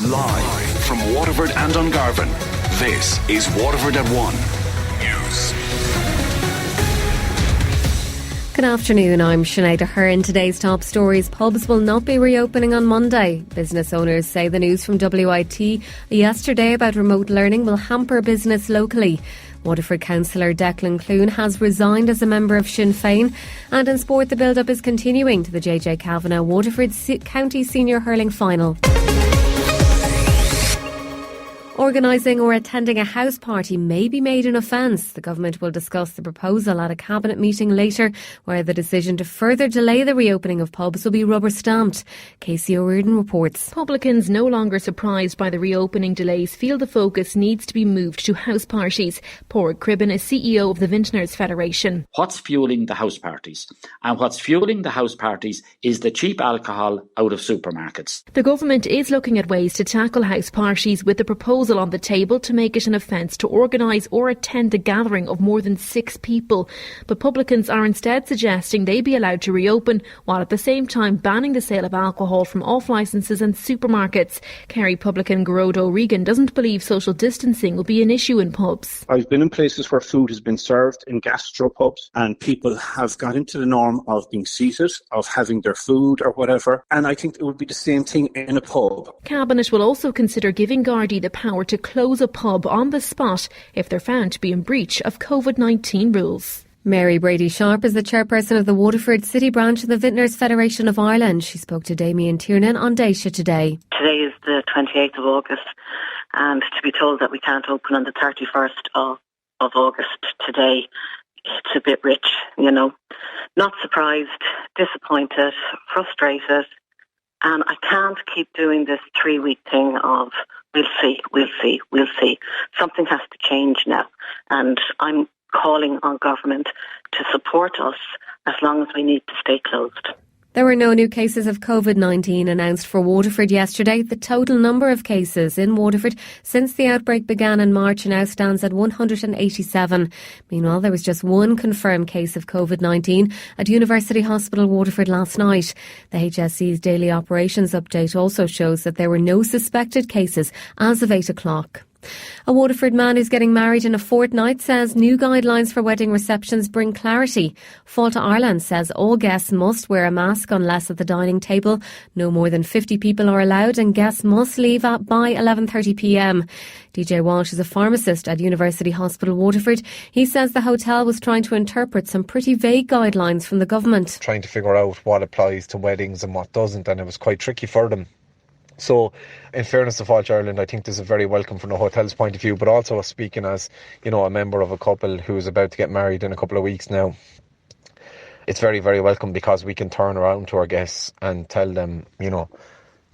Live from Waterford and Dungarvan, this is Waterford at 1 News. Good afternoon, I'm Sinead. Aherne. Today's top stories. Pubs will not be reopening on Monday. Business owners say the news from WIT yesterday about remote learning will hamper business locally. Waterford councillor Declan Clune has resigned as a member of Sinn Féin. And in sport, the build-up is continuing to the JJ Kavanagh Waterford County Senior Hurling Final. Organising or attending a house party may be made an offence. The government will discuss the proposal at a cabinet meeting later, where the decision to further delay the reopening of pubs will be rubber-stamped. Casey O'Riordan reports. Publicans, no longer surprised by the reopening delays, feel the focus needs to be moved to house parties. Padraig Cribben is CEO of the Vintners Federation. What's fuelling the house parties? And what's fuelling the house parties is the cheap alcohol out of supermarkets. The government is looking at ways to tackle house parties, with the proposal on the table to make it an offence to organise or attend a gathering of more than 6 people. But publicans are instead suggesting they be allowed to reopen, while at the same time banning the sale of alcohol from off licences and supermarkets. Kerry publican Gerard O'Regan doesn't believe social distancing will be an issue in pubs. I've been in places where food has been served in gastropubs and people have got into the norm of being seated, of having their food or whatever, and I think it would be the same thing in a pub. Cabinet will also consider giving Gardaí the power to close a pub on the spot if they're found to be in breach of COVID-19 rules. Mary Brady-Sharp is the chairperson of the Waterford City branch of the Vintners Federation of Ireland. She spoke to Damien Tiernan on Daisha today. Today is the 28th of August, and to be told that we can't open on the 31st of August today, it's a bit rich, you know. Not surprised, disappointed, frustrated, and I can't keep doing this 3-week thing of we'll see. Something has to change now, and I'm calling on government to support us as long as we need to stay closed. There were no new cases of COVID-19 announced for Waterford yesterday. The total number of cases in Waterford since the outbreak began in March now stands at 187. Meanwhile, there was just one confirmed case of COVID-19 at University Hospital Waterford last night. The HSE's daily operations update also shows that there were no suspected cases as of 8 o'clock. A Waterford man who's getting married in a fortnight says new guidelines for wedding receptions bring clarity. Fáilte Ireland says all guests must wear a mask unless at the dining table. No more than 50 people are allowed and guests must leave by 11:30pm. DJ Walsh is a pharmacist at University Hospital Waterford. He says the hotel was trying to interpret some pretty vague guidelines from the government. Trying to figure out what applies to weddings and what doesn't, and it was quite tricky for them. So, in fairness to Fáilte Ireland, I think this is very welcome from the hotel's point of view, but also speaking as, you know, a member of a couple who is about to get married in a couple of weeks now. It's very, very welcome because we can turn around to our guests and tell them, you know,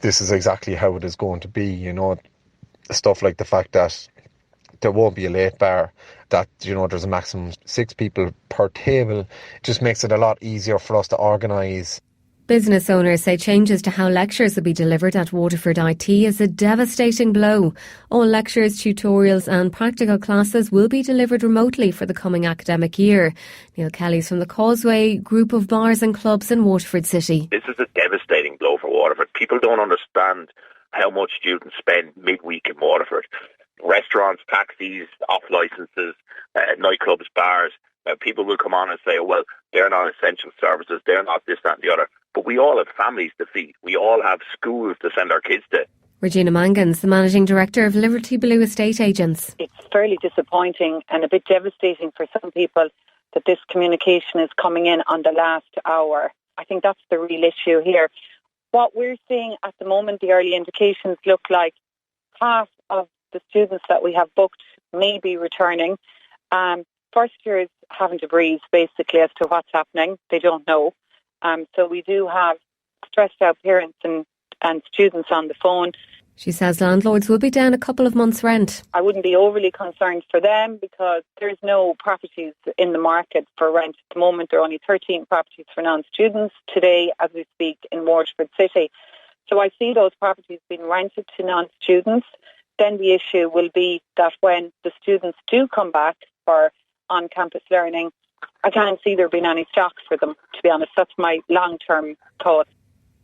this is exactly how it is going to be, you know, stuff like the fact that there won't be a late bar, that, you know, there's a maximum 6 people per table. It just makes it a lot easier for us to organise. Business owners say changes to how lectures will be delivered at Waterford IT is a devastating blow. All lectures, tutorials and practical classes will be delivered remotely for the coming academic year. Neil Kelly's from the Causeway group of bars and clubs in Waterford City. This is a devastating blow for Waterford. People don't understand how much students spend midweek in Waterford. Restaurants, taxis, off licences, nightclubs, bars. People will come on and say, oh, well, they're not essential services, they're not this, that and the other. But we all have families to feed. We all have schools to send our kids to. Regina Mangans, the Managing Director of Liberty Blue Estate Agents. It's fairly disappointing and a bit devastating for some people that this communication is coming in on the last hour. I think that's the real issue here. What we're seeing at the moment, the early indications look like half of the students that we have booked may be returning. First years having to breathe basically as to what's happening. They don't know. So we do have stressed out parents and students on the phone. She says landlords will be down a couple of months' rent. I wouldn't be overly concerned for them because there's no properties in the market for rent at the moment. There are only 13 properties for non-students today as we speak in Waterford City. So I see those properties being rented to non-students. Then the issue will be that when the students do come back for on-campus learning, I can't see there being any stock for them, to be honest. That's my long-term thought.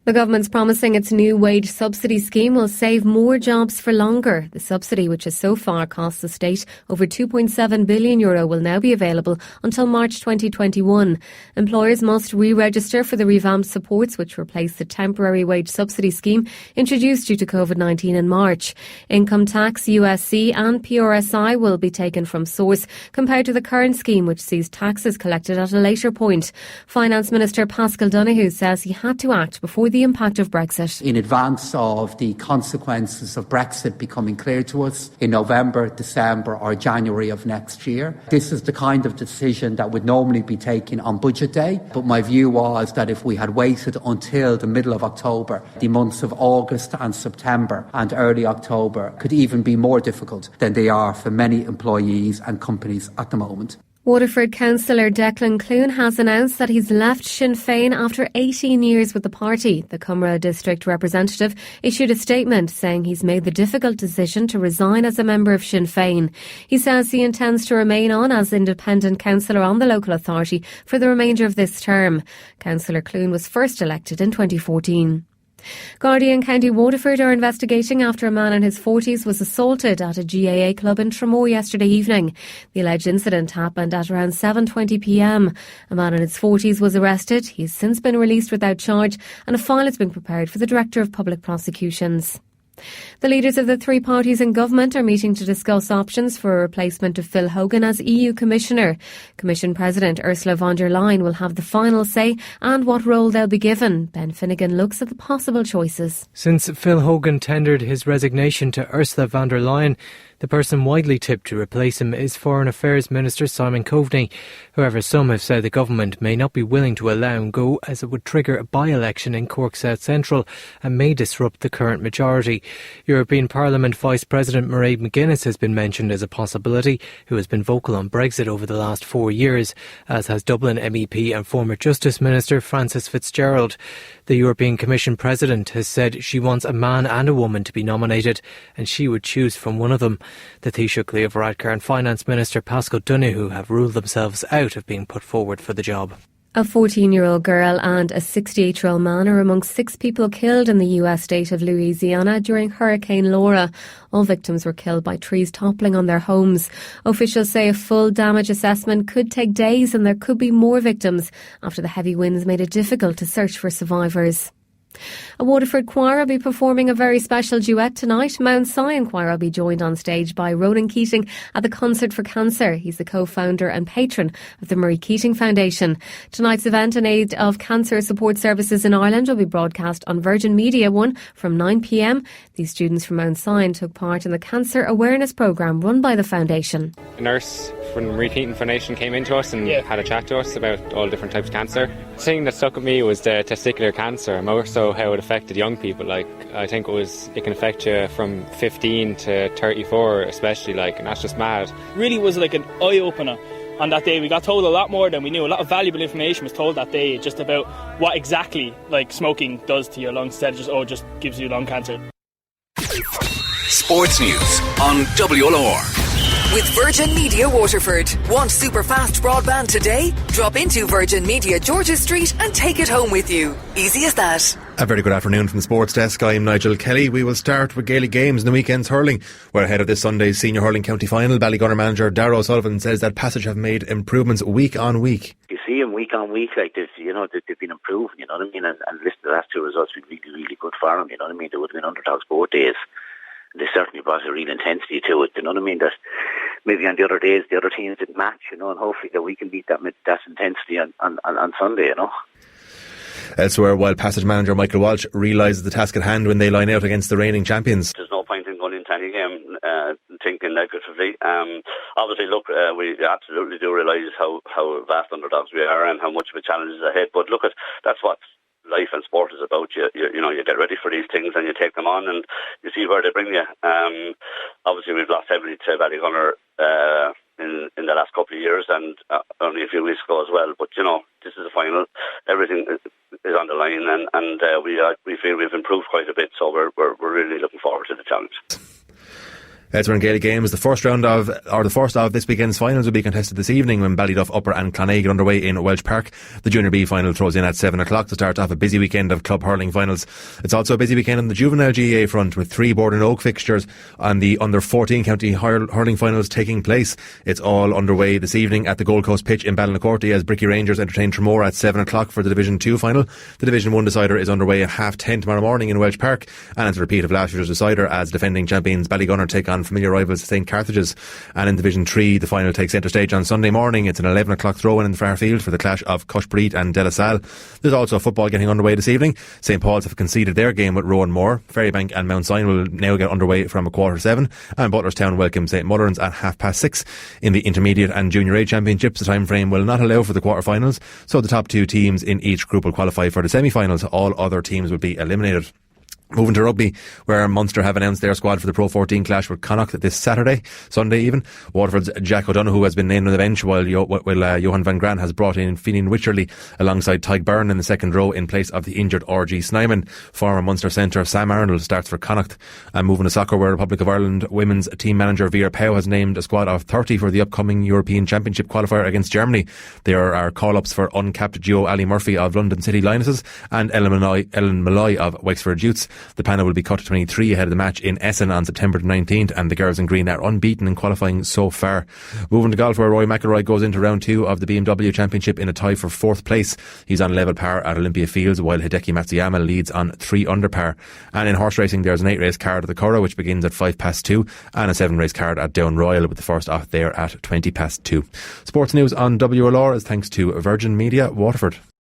The government's promising its new wage subsidy scheme will save more jobs for longer. The subsidy, which has so far cost the state over €2.7 billion, will now be available until March 2021. Employers must re-register for the revamped supports, which replace the temporary wage subsidy scheme introduced due to COVID-19 in March. Income tax, USC and PRSI will be taken from source compared to the current scheme, which sees taxes collected at a later point. Finance Minister Paschal Donohoe says he had to act before the impact of Brexit. In advance of the consequences of Brexit becoming clear to us in November, December or January of next year. This is the kind of decision that would normally be taken on budget day, but my view was that if we had waited until the middle of October, the months of August and September and early October could even be more difficult than they are for many employees and companies at the moment. Waterford councillor Declan Clune has announced that he's left Sinn Féin after 18 years with the party. The Cumra district representative issued a statement saying he's made the difficult decision to resign as a member of Sinn Féin. He says he intends to remain on as independent councillor on the local authority for the remainder of this term. Councillor Clune was first elected in 2014. Gardaí in County Waterford are investigating after a man in his 40s was assaulted at a GAA club in Tramore yesterday evening. The alleged incident happened at around 7:20pm. A man in his 40s was arrested. He has since been released without charge and a file has been prepared for the Director of Public Prosecutions. The leaders of the three parties in government are meeting to discuss options for a replacement of Phil Hogan as EU Commissioner. Commission President Ursula von der Leyen will have the final say and what role they'll be given. Ben Finnegan looks at the possible choices. Since Phil Hogan tendered his resignation to Ursula von der Leyen, the person widely tipped to replace him is Foreign Affairs Minister Simon Coveney. However, some have said the government may not be willing to allow him go as it would trigger a by-election in Cork South Central and may disrupt the current majority. European Parliament Vice President Mairead McGuinness has been mentioned as a possibility, who has been vocal on Brexit over the last 4 years, as has Dublin MEP and former Justice Minister Frances Fitzgerald. The European Commission President has said she wants a man and a woman to be nominated and she would choose from one of them. The Taoiseach Leo Varadkar and Finance Minister Paschal Donohoe have ruled themselves out of being put forward for the job. A 14-year-old girl and a 68-year-old man are among 6 people killed in the US state of Louisiana during Hurricane Laura. All victims were killed by trees toppling on their homes. Officials say a full damage assessment could take days and there could be more victims after the heavy winds made it difficult to search for survivors. A Waterford choir will be performing a very special duet tonight. Mount Sion Choir will be joined on stage by Ronan Keating at the Concert for Cancer. He's the co-founder and patron of the Murray Keating Foundation. Tonight's event in aid of cancer support services in Ireland will be broadcast on Virgin Media 1 from 9pm. These students from Mount Sion took part in the cancer awareness programme run by the foundation. A nurse from the Murray Keating Foundation came into us and had a chat to us about all different types of cancer. The thing that stuck with me was the testicular cancer, more so how it affected young people. I think it can affect you from 15 to 34 especially, and that's just mad. Really was like an eye-opener on that day. We got told a lot more than we knew. A lot of valuable information was told that day just about what exactly smoking does to your lungs, instead of just gives you lung cancer. Sports News on WLR. With Virgin Media Waterford. Want super fast broadband today? Drop into Virgin Media George's Street and take it home with you. Easy as that. A very good afternoon from the Sports Desk. I'm Nigel Kelly. We will start with Gaelic games in the weekend's hurling. We're ahead of this Sunday's Senior Hurling County Final. Ballygunner manager Darragh O'Sullivan says that Passage have made improvements week on week. You see them week on week like this, they've been improving, you know what I mean? And listen, the last two results have been really, really good for them, you know what I mean? They would have been underdogs both days. They certainly brought a real intensity to it, you know what I mean? That maybe on the other days the other teams didn't match, and hopefully that we can beat that intensity on Sunday, Elsewhere, while Passage manager Michael Walsh realises the task at hand when they line out against the reigning champions. There's no point in going into any game thinking negatively. Obviously, look, we absolutely do realise how vast underdogs we are and how much of a challenge is ahead. But look, that's what life and sport is about. You get ready for these things and you take them on and you see where they bring you. Obviously, we've lost heavily to Ballygunner in the last couple of years and only a few weeks ago as well. But this is the final. Everything is on the line, and we feel we've improved quite a bit. So we're really looking forward to the challenge. Elsewhere in Gaelic games, the first of this weekend's finals will be contested this evening when Ballyduff Upper and Clonagh get underway in Welsh Park. The Junior B final throws in at 7 o'clock to start off a busy weekend of club hurling finals. It's also a busy weekend on the juvenile GAA front, with 3 Borden Oak fixtures on the under 14 county hurling finals taking place. It's all underway this evening at the Gold Coast pitch in Ballinacorty as Bricky Rangers entertain Tramore at 7 o'clock for the Division 2 final. The Division 1 decider is underway at 10:30 tomorrow morning in Welsh Park, and it's a repeat of last year's decider as defending champions Ballygunner take on familiar rivals St Carthages. And in Division 3, the final takes centre stage on Sunday morning. It's an 11 o'clock throw-in in the Fairfield for the clash of Cushbreed and De La Salle. There's also football getting underway this evening. St Paul's have conceded their game with Rowan Moore. Ferrybank and Mount Sion will now get underway from 7:15, and Butlerstown welcome St Mullins at 6:30. In the Intermediate and Junior A Championships, the time frame will not allow for the quarter-finals, so the top 2 teams in each group will qualify for the semi-finals. All other teams will be eliminated. Moving to rugby, where Munster have announced their squad for the Pro 14 clash with Connacht this Sunday even. Waterford's Jack O'Donoghue has been named on the bench, while Johan van Gran has brought in Finian Wycherley alongside Tyke Byrne in the second row in place of the injured R.G. Snyman. Former Munster centre Sam Arnold starts for Connacht. And moving to soccer, where Republic of Ireland women's team manager Vera Pauw has named a squad of 30 for the upcoming European Championship qualifier against Germany. There are call-ups for uncapped duo Ali Murphy of London City Lionesses and Ellen Malloy of Wexford Utes. The panel will be cut to 23 ahead of the match in Essen on September 19th, and the girls in green are unbeaten in qualifying so far. Moving to golf, where Rory McIlroy goes into round 2 of the BMW Championship in a tie for 4th place. He's on level par at Olympia Fields, while Hideki Matsuyama leads on 3 under par. And in horse racing, there's an 8-race card at the Curragh, which begins at 2:05, and a 7-race card at Down Royal, with the first off there at 2:20. Sports news on WLR is thanks to Virgin Media Waterford.